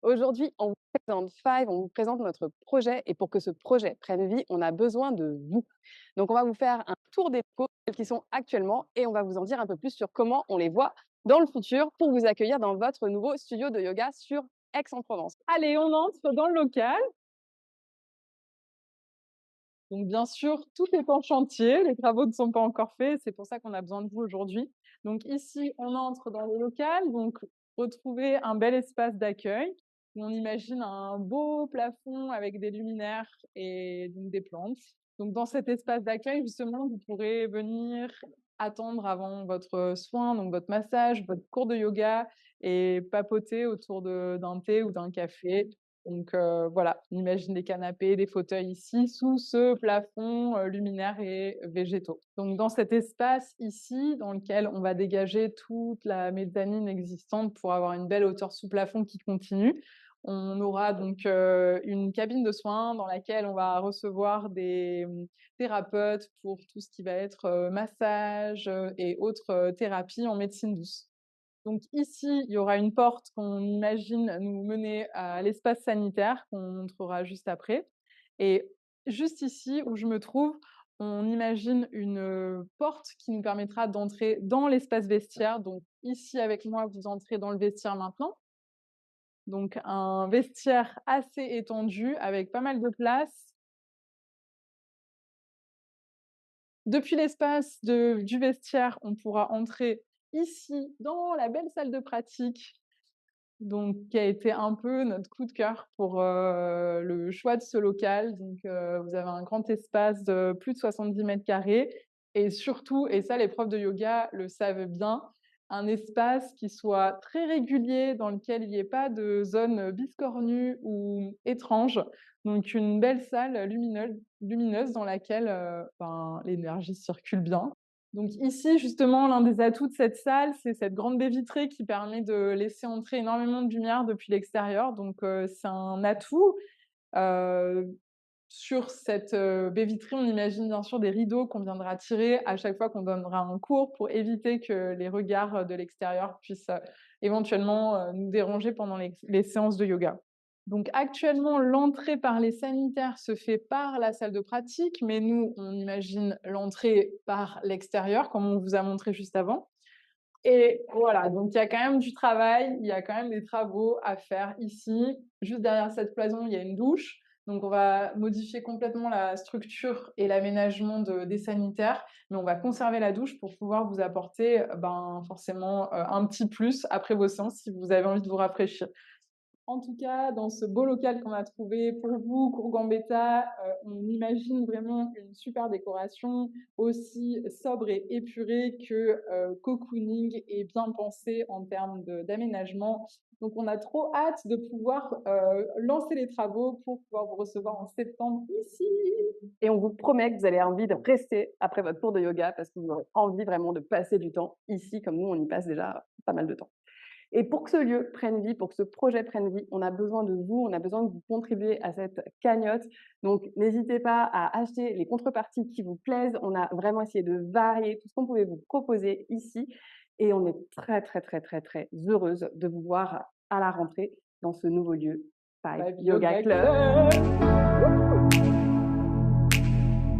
Aujourd'hui, on vous présente Five, on vous présente notre projet et pour que ce projet prenne vie, on a besoin de vous. Donc, on va vous faire un tour des locaux tels qu'ils sont actuellement et on va vous en dire un peu plus sur comment on les voit dans le futur pour vous accueillir dans votre nouveau studio de yoga sur Aix-en-Provence. Allez, on entre dans le local. Donc bien sûr, tout est en chantier, les travaux ne sont pas encore faits, c'est pour ça qu'on a besoin de vous aujourd'hui. Donc ici, on entre dans le local, donc retrouver un bel espace d'accueil. On imagine un beau plafond avec des luminaires et donc des plantes. Donc dans cet espace d'accueil, justement, vous pourrez venir attendre avant votre soin, donc votre massage, votre cours de yoga et papoter autour d'un thé ou d'un café. Donc voilà, on imagine des canapés, des fauteuils ici, sous ce plafond, luminaire et végétaux. Donc dans cet espace ici, dans lequel on va dégager toute la mezzanine existante pour avoir une belle hauteur sous plafond qui continue, on aura donc, une cabine de soins dans laquelle on va recevoir des, thérapeutes pour tout ce qui va être, massage, et autres, thérapies en médecine douce. Donc ici, il y aura une porte qu'on imagine nous mener à l'espace sanitaire, qu'on montrera juste après. Et juste ici où je me trouve, on imagine une, porte qui nous permettra d'entrer dans l'espace vestiaire. Donc ici avec moi, vous entrez dans le vestiaire maintenant. Donc un vestiaire assez étendu avec pas mal de place. Depuis l'espace du vestiaire, on pourra entrer ici dans la belle salle de pratique. Donc, qui a été un peu notre coup de cœur pour, le choix de ce local. Donc, vous avez un grand espace de plus de 70 carrés et surtout, et ça les profs de yoga le savent bien, un espace qui soit très régulier, dans lequel il n'y ait pas de zone biscornue ou étrange. Donc une belle salle lumineuse dans laquelle, l'énergie circule bien. Donc ici, justement, l'un des atouts de cette salle, c'est cette grande baie vitrée qui permet de laisser entrer énormément de lumière depuis l'extérieur. Donc, c'est un atout. Heu, sur cette, baie vitrée, on imagine bien sûr des rideaux qu'on viendra tirer à chaque fois qu'on donnera un cours pour éviter que les regards, de l'extérieur puissent, éventuellement, nous déranger pendant les séances de yoga. Donc actuellement, l'entrée par les sanitaires se fait par la salle de pratique, mais nous, on imagine l'entrée par l'extérieur, comme on vous a montré juste avant. Et voilà, donc il y a quand même du travail, il y a quand même des travaux à faire ici. Juste derrière cette cloison, il y a une douche. Donc on va modifier complètement la structure et l'aménagement des sanitaires, mais on va conserver la douche pour pouvoir vous apporter, forcément, un petit plus après vos séances si vous avez envie de vous rafraîchir. En tout cas, dans ce beau local qu'on a trouvé pour vous, Courgambetta, on imagine vraiment une super décoration, aussi sobre et épurée que, cocooning et bien pensée en termes d'aménagement. Donc on a trop hâte de pouvoir, lancer les travaux pour pouvoir vous recevoir en septembre ici. Et on vous promet que vous allez avoir envie de rester après votre cours de yoga parce que vous aurez envie vraiment de passer du temps ici comme nous, on y passe déjà pas mal de temps. Et pour que ce lieu prenne vie, pour que ce projet prenne vie, on a besoin de vous, on a besoin que vous contribuiez à cette cagnotte. Donc, n'hésitez pas à acheter les contreparties qui vous plaisent. On a vraiment essayé de varier tout ce qu'on pouvait vous proposer ici. Et on est très, très, très, très, très heureuse de vous voir à la rentrée dans ce nouveau lieu, Five Five Yoga Yoga Club. Club!